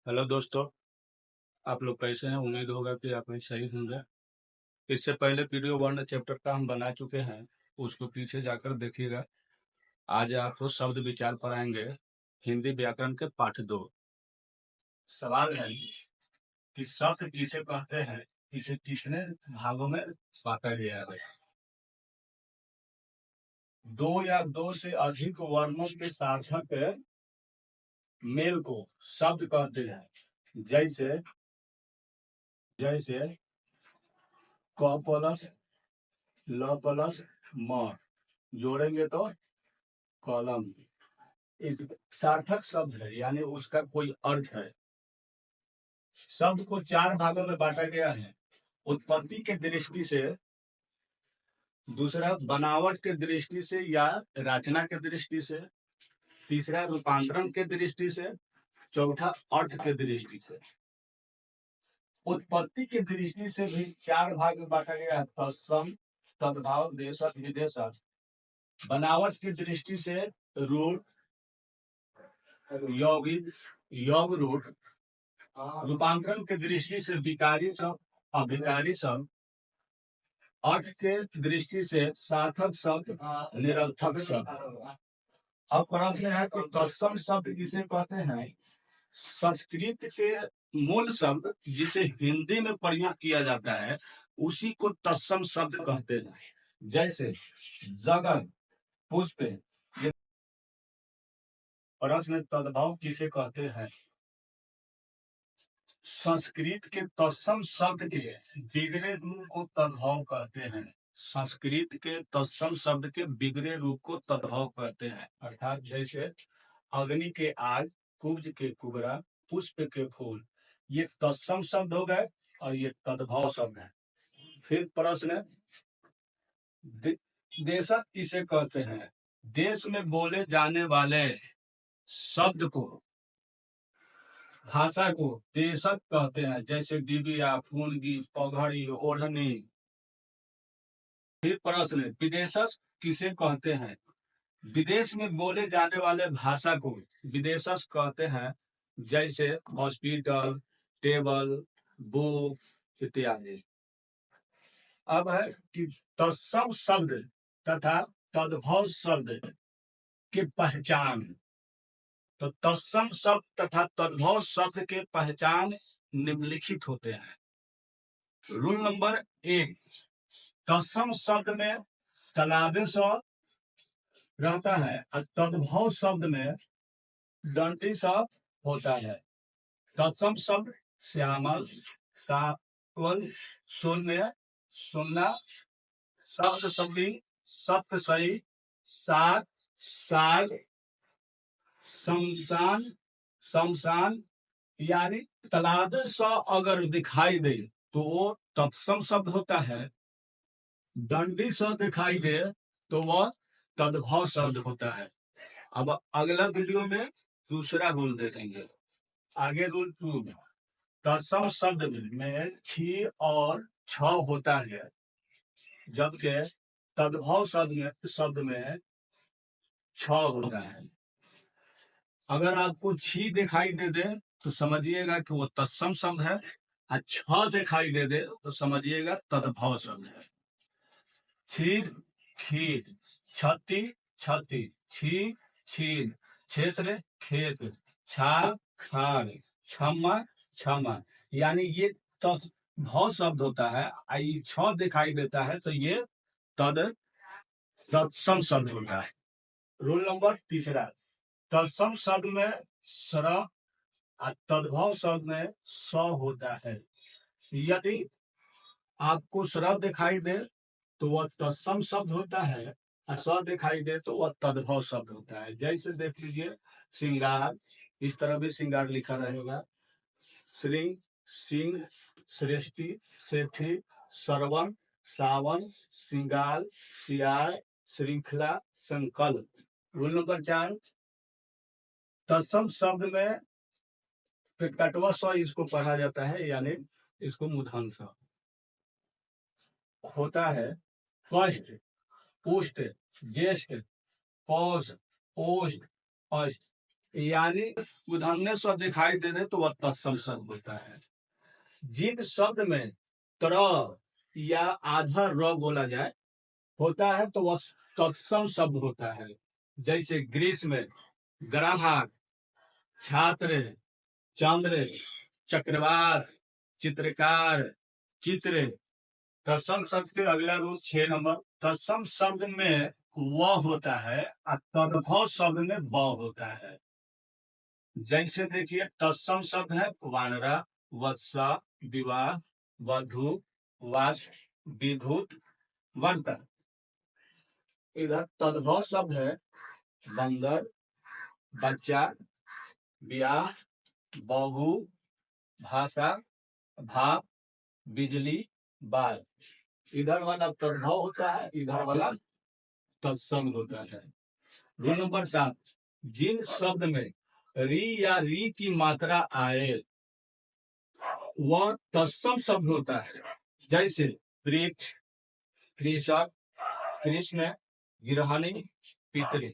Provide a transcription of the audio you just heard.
Hello दोस्तों। आप लोग कैसे हैं? उम्मीद होगा कि आप में सही होंगे। इससे पहले पीडीओ वन चैप्टर का हम बना चुके हैं, उसको पीछे जाकर देखिएगा। आज आपको शब्द विचार पढ़ाएंगे हिंदी व्याकरण के पाठ 2। सवाल है कि शब्द किसे कहते हैं, इसे कितने भागों में बांटा गया है। दो या दो से अधिक वर्णों के सार्थक मेल को शब्द कहते हैं। जैसे जैसे क प्लस ल प्लस म जोड़ेंगे तो कॉलम। इस सार्थक शब्द है, यानी उसका कोई अर्थ है। शब्द को 4 भागों में बांटा गया है। उत्पत्ति के दृष्टि से, दूसरा बनावट के दृष्टि से या रचना के दृष्टि से, तीसरा रूपांतरण के दृष्टि से, चौथा अर्थ के दृष्टि से। उत्पत्ति की दृष्टि से भी 4 भाग में बांटा गया है। तत्सम, तद्भाव, देशक, विदेशक। बनावट की दृष्टि से रूढ़, यौगिक, योग रूढ़। रूपांतरण के दृष्टि से विकारी शब्द, अभिकारी शब्द। अर्थ के दृष्टि से सार्थक शब्द, निरर्थक शब्द। अब प्रश्न है कि तत्सम शब्द किसे कहते हैं। संस्कृत के मूल शब्द जिसे हिंदी में प्रयोग किया जाता है उसी को तत्सम शब्द कहते हैं। जैसे जगन, पुष्प। ये प्रश्न तद्भव किसे कहते हैं। संस्कृत के तत्सम शब्द के बिगड़े रूप को तद्भव कहते हैं। संस्कृत के तत्सम शब्द के बिगड़े रूप को तद्भव कहते हैं। अर्थात जैसे अग्नि के आग, कुब्ज के कुबरा, पुष्प के फूल, ये तत्सम शब्द हो गए और ये तद्भव शब्द है। फिर प्रश्न, देशक किसे कहते हैं। देश में बोले जाने वाले शब्द को, भाषा को देशक कहते हैं। जैसे डिबिया, फूनगी, पगड़ी, ओढ़नी। फिर प्रश्न, विदेशक किसे कहते हैं। विदेश में बोले जाने वाले भाषा को विदेशक कहते हैं। जैसे हॉस्पिटल, टेबल, बुक इत्यादि। अब है कि तत्सम शब्द तथा तद्भव शब्द की पहचान। तो तत्सम शब्द तथा तद्भव शब्द के पहचान निम्नलिखित होते हैं। रूल नंबर 1, तत्सम शब्द में तलाबे स रहता है और तद्भव शब्द में दंती स होता है। तत्सम शब्द श्यामल, सावल, शून्य, सुन्ना, शब्द शब्दी, सप्तशई, सात, साग, शमशान, शमशान। यानी तलाबे स अगर दिखाई दे तो वो तत्सम शब्द होता है। दंडी स दिखाई दे तो वह तद्भव शब्द होता है। अब अगला वीडियो में दूसरा रूल देखेंगे। आगे रूल 2 में तत्सम शब्द में छी और छ होता है, जबकि तद्भव शब्द में छ होता है। अगर आपको छी दिखाई दे दे तो समझिएगा कि वो तत्सम शब्द है, और छ दिखाई दे दे तो समझिएगा तद्भव शब्द है। क्षीर, खीर, छत्ती, छत्ती, छी, छीर, क्षेत्र, खेत, छाल, खाल, क्षमा, क्षमा। यानी ये तद्भव शब्द होता है। आई छ दिखाई देता है तो ये तत्सम शब्द होता है। रूल नंबर 3, तत्सम शब्द में स्र और तद्भव शब्द में स होता है। यदि आपको स्र दिखाई दे तो वह तत्सम शब्द होता है और स दिखाई दे तो वह तद्भव शब्द होता है। जैसे देख लीजिए श्रृंगार, इस तरह भी श्रृंगार लिखा रहेगा। श्रृंग, सिंह, श्रेष्ठी, सेठी, श्रवण, सावन, श्रृंगार, सियार, श्रृंखला, संकल्प। रूल नंबर 4, तत्सम शब्द में कटवा स इसको पढ़ा जाता है, यानी इसको मूर्धन स होता है। कष्ट, पुष्ट, ज्येष्ठ, पौष, ओष्ठ, अष्ट। यानी उदाहरण स्व दिखाई दे दे तो वह तत्सम शब्द होता है। जिन शब्द में त्र या आधा र बोला जाए होता है तो वह तत्सम शब्द होता है। जैसे ग्रीष्म, ग्राहक, छात्र, चंद्र, चक्रवात, चित्रकार, चित्र। तत्सम शब्द के अगला रूल 6 नंबर। तत्सम शब्द में व होता है और तद्भव शब्द में ब होता है। जैसे देखिए तत्सम शब्द है वानरा, वत्सा, विवाह, वधु, वास, विधुत, वर्तन। इधर तद्भव शब्द है बंदर, बच्चा, ब्याह, बहू, भाषा, भाप, बिजली, बाल। इधर वाला तद्भव होता है, इधर वाला तत्सम होता है। रूल नंबर 7, जिन शब्द में री या री की मात्रा आए वह तत्सम शब्द होता है। जैसे वृक्ष, कृषक, कृष्ण, गिरहनी, पितृ।